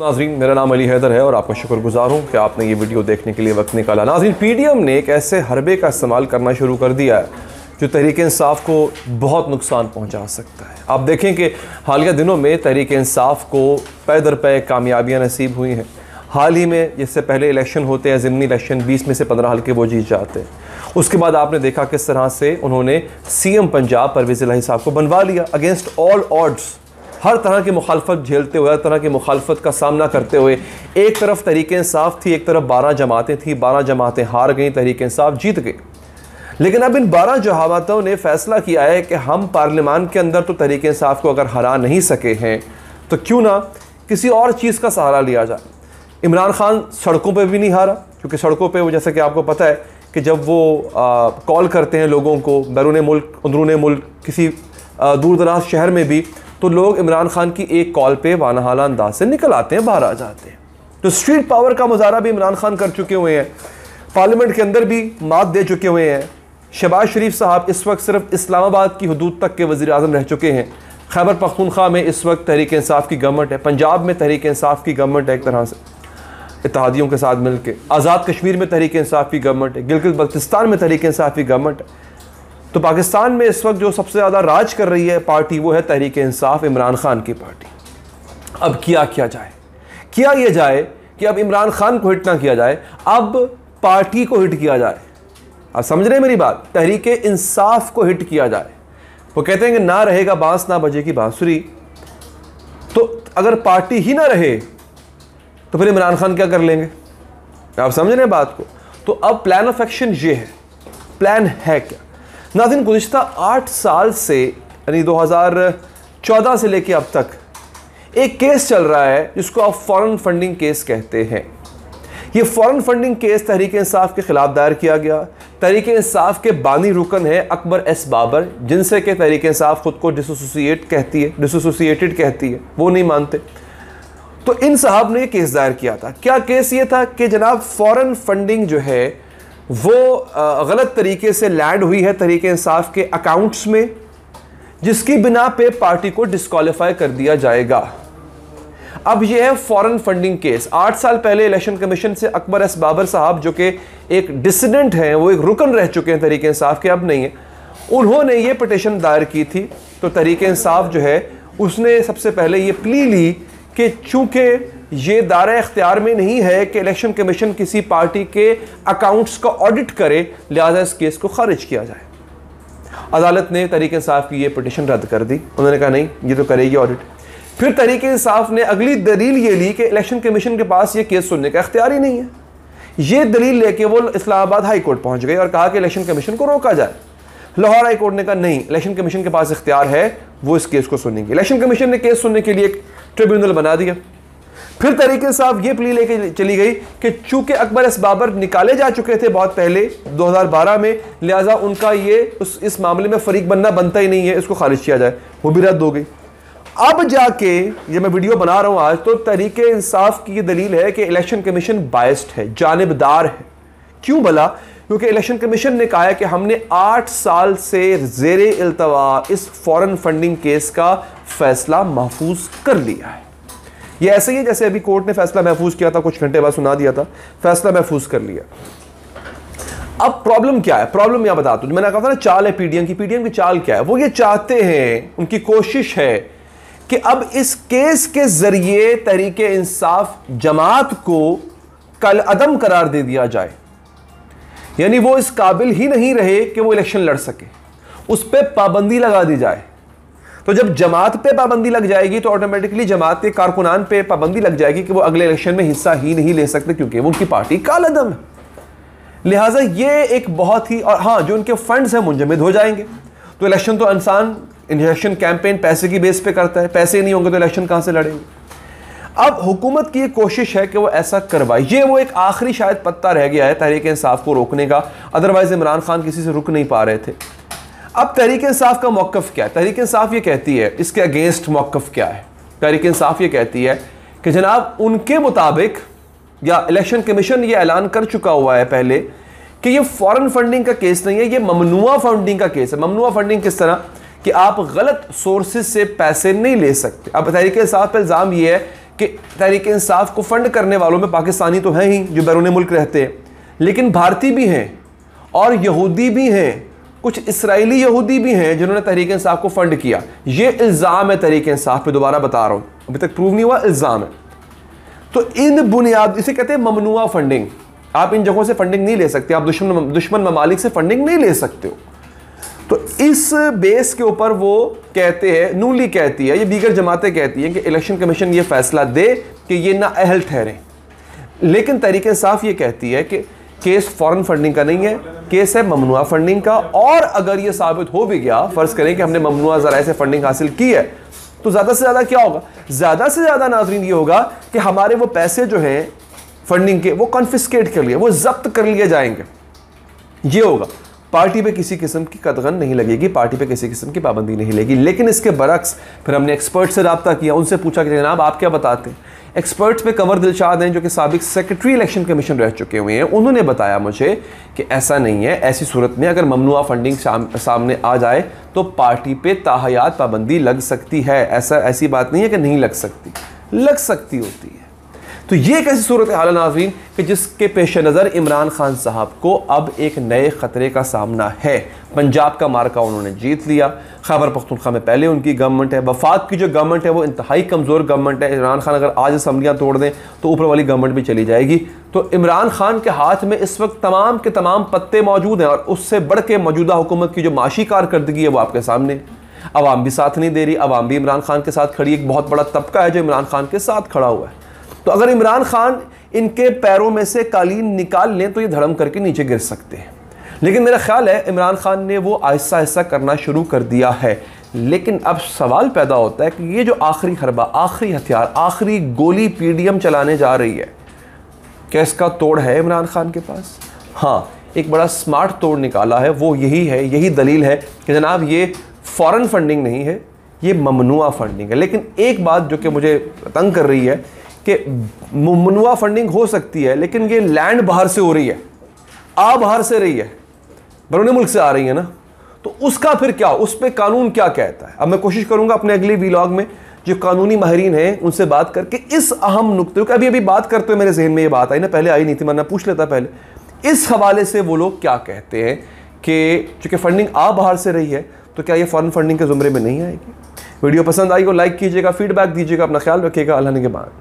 नाज़रीन, मेरा नाम अली हैदर है और आपका शुक्रगुजार हूँ कि आपने ये वीडियो देखने के लिए वक्त निकाला। नाज़रीन, पीडीएम ने एक ऐसे हरबे का इस्तेमाल करना शुरू कर दिया है जो तहरीक इंसाफ को बहुत नुकसान पहुँचा सकता है। आप देखें कि हालिया दिनों में तहरीक इंसाफ को पै दर पै कामयाबियाँ नसीब हुई हैं। हाल ही में जिससे पहले इलेक्शन होते हैं, ज़िमनी इलेक्शन, 20 में से 15 हल्के वो जीत जाते हैं। उसके बाद आपने देखा किस तरह से उन्होंने सीएम पंजाब परवेज़ इलाही साहब को बनवा लिया अगेंस्ट ऑल ऑड्स, हर तरह की मुखालफत झेलते हुए, हर तरह की मुखालफत का सामना करते हुए। एक तरफ तहरीक इंसाफ थी, एक तरफ 12 जमातें थी, 12 जमातें हार गई, तहरीक इंसाफ जीत गई। लेकिन अब इन 12 जमातों ने फैसला किया है कि हम पार्लियामान के अंदर तो तहरीक इंसाफ को अगर हरा नहीं सके हैं तो क्यों ना किसी और चीज़ का सहारा लिया जाए। इमरान खान सड़कों पर भी नहीं हारा, क्योंकि सड़कों पर वो, जैसे कि आपको पता है कि जब वो कॉल करते हैं लोगों को बैरून मुल्क, अंदरून मुल्क, किसी दूर दराज शहर में भी, तो लोग इमरान खान की एक कॉल पे वानहाला अंदाज से निकल आते हैं, बाहर आ जाते हैं। तो स्ट्रीट पावर का मुजाहरा भी इमरान खान कर चुके हुए हैं, पार्लियामेंट के अंदर भी मात दे चुके हुए हैं। शहबाज शरीफ साहब इस वक्त सिर्फ इस्लामाबाद की हदूद तक के वज़ीर आज़म रह चुके हैं। खैबर पख्तूनख्वा में इस वक्त तहरीक इंसाफ की गवर्नमेंट है, पंजाब में तहरीक इंसाफ की गवर्नमेंट है, एक तरह से इत्तेहादियों के साथ मिलकर। आज़ाद कश्मीर में तहरीक इंसाफ की गवर्नमेंट है, गिलगित बल्तिस्तान में तहरीक इंसाफ की गवर्नमेंट है। तो पाकिस्तान में इस वक्त जो सबसे ज़्यादा राज कर रही है पार्टी वो है तहरीक इंसाफ, इमरान खान की पार्टी। अब किया जाए, किया ये जाए कि अब इमरान खान को हिट ना किया जाए, अब पार्टी को हिट किया जाए। आप समझ रहे हैं मेरी बात? तहरीक इंसाफ को हिट किया जाए। वो कहते हैं कि ना रहेगा बांस ना बजेगी बांसुरी। तो अगर पार्टी ही ना रहे तो फिर इमरान खान क्या कर लेंगे? आप समझ रहे हैं बात को? तो अब प्लान ऑफ एक्शन ये है। प्लान है क्या? नाज़रीन, गुज़िश्ता 8 साल से, यानी 2014 से लेकर अब तक एक केस चल रहा है जिसको आप फॉरेन फंडिंग केस कहते हैं। ये foreign funding case Tehreek Insaf के खिलाफ दायर किया गया। तहरीक इंसाफ के बानी रुकन है अकबर एस बाबर, जिनसे कि तहरीक इंसाफ खुद को डिसोसिएटेड कहती है, वो नहीं मानते। तो इन साहब ने केस दायर किया था। क्या केस ये था कि जनाब फॉरेन फंडिंग जो है वो गलत तरीके से लैंड हुई है तहरीक इंसाफ के अकाउंट्स में, जिसकी बिना पे पार्टी को डिस्क्वालीफाई कर दिया जाएगा। अब यह है फॉरेन फंडिंग केस। 8 साल पहले इलेक्शन कमीशन से अकबर एस बाबर साहब, जो कि एक डिसिडेंट हैं, वो एक रुकन रह चुके हैं तहरीक इंसाफ के, अब नहीं है, उन्होंने ये पिटीशन दायर की थी। तो तहरीक इंसाफ जो है उसने सबसे पहले ये प्ली ली कि चूंकि ये दायरा इख्तियार में नहीं है कि इलेक्शन कमीशन किसी पार्टी के अकाउंट्स का ऑडिट करे, लिहाजा इस केस को खारिज किया जाए। अदालत ने तहरीक इंसाफ की ये पिटीशन रद्द कर दी। उन्होंने कहा नहीं, ये तो करेगी ऑडिट। फिर तहरीक इंसाफ ने अगली दलील ये ली कि इलेक्शन कमीशन के पास ये केस सुनने का इख्तियार ही नहीं है। ये दलील लेके वो इस्लामाबाद हाई कोर्ट पहुंच गए और कहा कि इलेक्शन कमीशन को रोका जाए। लाहौर हाई कोर्ट ने कहा नहीं, इलेक्शन कमीशन के पास इख्तियार है, वो इस केस को सुनेंगे। इलेक्शन कमीशन ने केस सुनने के लिए एक ट्रिब्यूनल बना दिया। फिर तहरीक इंसाफ ये प्ली लेके चली गई कि चूंकि अकबर एस बाबर निकाले जा चुके थे बहुत पहले 2012 में, लिहाजा उनका ये इस मामले में फरीक बनना बनता ही नहीं है, इसको खारिज किया जाए। वो भी रद्द हो गई। अब जाके ये मैं वीडियो बना रहा हूं आज, तो तहरीक इंसाफ की ये दलील है कि इलेक्शन कमीशन बायस्ड है, जानिबदार है। क्यों भला? क्योंकि इलेक्शन कमीशन ने कहा है कि हमने 8 साल से ज़ेरे इल्तवा इस फॉरेन फंडिंग केस का फैसला महफूज कर लिया है। ये ऐसे ही जैसे अभी कोर्ट ने फैसला महफूज किया था, कुछ घंटे बाद सुना दिया था, फैसला महफूज कर लिया। अब प्रॉब्लम क्या है? प्रॉब्लम यह बता दूं, मैंने कहा था ना चाल है पीडीएम की। पीडीएम की चाल क्या है? वो ये चाहते हैं, उनकी कोशिश है कि अब इस केस के जरिए तहरीक इंसाफ जमात को कल अदम करार दे दिया जाए, यानी वो इस काबिल ही नहीं रहे कि वो इलेक्शन लड़ सके, उस पर पाबंदी लगा दी जाए। तो जब जमात पे पाबंदी लग जाएगी तो ऑटोमेटिकली जमात के कारकुनान पे पाबंदी लग जाएगी कि वो अगले इलेक्शन में हिस्सा ही नहीं ले सकते, क्योंकि वो उनकी पार्टी कालअदम है। लिहाजा ये एक बहुत ही, और हाँ, जो उनके फंड्स हैं मुंजमद हो जाएंगे। तो इलेक्शन तो इंसान इलेक्शन कैंपेन पैसे की बेस पे करता है, पैसे नहीं होंगे तो इलेक्शन कहां से लड़ेंगे? अब हुकूमत की कोशिश है कि वो ऐसा करवाए। ये वो एक आखिरी शायद पत्ता रह गया है तहरीक इंसाफ को रोकने का, अदरवाइज इमरान खान किसी से रुक नहीं पा रहे थे। अब तहरीक इंसाफ का मौक़िफ़ क्या है? तहरीक इंसाफ ये कहती है, इसके अगेंस्ट मौक़िफ़ क्या है? तहरीक इंसाफ ये कहती है कि जनाब उनके मुताबिक, या इलेक्शन कमीशन ये ऐलान कर चुका हुआ है पहले कि ये फॉरेन फंडिंग का केस नहीं है, ये ममनुआ फंडिंग का केस है। ममनुआ फंडिंग किस तरह कि आप गलत सोर्सेज से पैसे नहीं ले सकते। अब तहरीक इंसाफ पर इल्ज़ाम ये है कि तहरीक इंसाफ को फंड करने वालों में पाकिस्तानी तो हैं ही जो बैरून मुल्क रहते हैं, लेकिन भारतीय भी हैं और यहूदी भी हैं, कुछ इसराइली यहूदी भी हैं जिन्होंने तहरीक इंसाफ को फंड किया। ये इल्ज़ाम है तहरीक इंसाफ पे, दोबारा बता रहा हूँ, अभी तक प्रूव नहीं हुआ, इल्ज़ाम है। तो इन बुनियाद, इसे कहते हैं ममनुआ फंडिंग। आप इन जगहों से फंडिंग नहीं ले सकते, आप दुश्मन ममालिक से फंडिंग नहीं ले सकते हो। तो इस बेस के ऊपर वो कहते हैं, नूली कहती है, ये दीगर जमातें कहती हैं कि इलेक्शन कमीशन ये फैसला दे कि ये नाअहल ठहरे। लेकिन तहरीक इंसाफ ये कहती है कि केस फॉरेन फंडिंग का नहीं है, केस है ममनुआ फंडिंग का। और अगर ये साबित हो भी गया, फर्ज करें कि हमने ममनुआ ज़राए से फंडिंग हासिल की है, तो ज़्यादा से ज़्यादा क्या होगा? ज़्यादा से ज़्यादा नाज़रीन ये होगा कि हमारे वो पैसे जो हैं फंडिंग के, वो कॉन्फिस्केट कर लिए, वो जब्त कर लिए जाएंगे। ये होगा, पार्टी पे किसी किस्म की कदगन नहीं लगेगी, पार्टी पे किसी किस्म की पाबंदी नहीं लगेगी। लेकिन इसके बरक्स फिर हमने एक्सपर्ट से रब्ता किया, उनसे पूछा कि जनाब आप क्या बताते हैं। एक्सपर्ट्स में कंवर दिलशाद हैं जो कि साबिक सेक्रेटरी इलेक्शन कमीशन रह चुके हुए हैं। उन्होंने बताया मुझे कि ऐसा नहीं है, ऐसी सूरत में अगर ममनुआ फंडिंग सामने आ जाए तो पार्टी पे ताहयात पाबंदी लग सकती है। ऐसी बात नहीं है कि नहीं लग सकती, लग सकती होती है। तो ये एक ऐसी सूरत हाल है नाज़रीन कि जिसके पेश नज़र इमरान खान साहब को अब एक नए ख़तरे का सामना है। पंजाब का मार्का उन्होंने जीत लिया, खैबर पख्तूनख्वा में पहले उनकी गवर्नमेंट है, वफाक की जो गवर्नमेंट है वो इंतहाई कमज़ोर गवर्नमेंट है। इमरान खान अगर आज असम्बलियाँ तोड़ दें तो ऊपर वाली गवर्नमेंट भी चली जाएगी। तो इमरान खान के हाथ में इस वक्त तमाम के तमाम पत्ते मौजूद हैं और उससे बढ़ के मौजूदा हुकूमत की जो माशी कारकर्दगी है वो आपके सामने। अवाम भी साथ नहीं दे रही, अवाम भी इमरान खान के साथ खड़ी, एक बहुत बड़ा तबका है जो इमरान खान के साथ खड़ा हुआ है। तो अगर इमरान खान इनके पैरों में से कालीन निकाल लें तो ये धड़म करके नीचे गिर सकते हैं। लेकिन मेरा ख्याल है इमरान खान ने वो आहिस्ता आहिस्ता करना शुरू कर दिया है। लेकिन अब सवाल पैदा होता है कि ये जो आखिरी हरबा, आखिरी हथियार, आखिरी गोली पीडीएम चलाने जा रही है, क्या इसका तोड़ है इमरान खान के पास? हाँ, एक बड़ा स्मार्ट तोड़ निकाला है, वो यही है, यही दलील है कि जनाब ये फॉरेन फंडिंग नहीं है, ये ममनुआ फंडिंग है। लेकिन एक बात जो कि मुझे तंग कर रही है कि ममनुआ फंडिंग हो सकती है, लेकिन ये लैंड बाहर से हो रही है, बाहर से रही है, बैरून मुल्क से आ रही है ना, तो उसका फिर क्या, उस पर कानून क्या कहता है? अब मैं कोशिश करूंगा अपने अगले व्लॉग में जो कानूनी माहिरीन हैं उनसे बात करके इस अहम नुक्ते, क्योंकि अभी बात करते हुए मेरे जहन में ये बात आई ना, पहले आई नहीं थी, वरना पूछ लेता पहले, इस हवाले से वो लोग क्या कहते हैं कि चूंकि फंडिंग बाहर से रही है तो क्या ये फॉरेन फंडिंग के जुमरे में नहीं आएगी। वीडियो पसंद आई को लाइक कीजिएगा, फीडबैक दीजिएगा, अपना ख्याल रखिएगा। अल्लाह ने के बाद।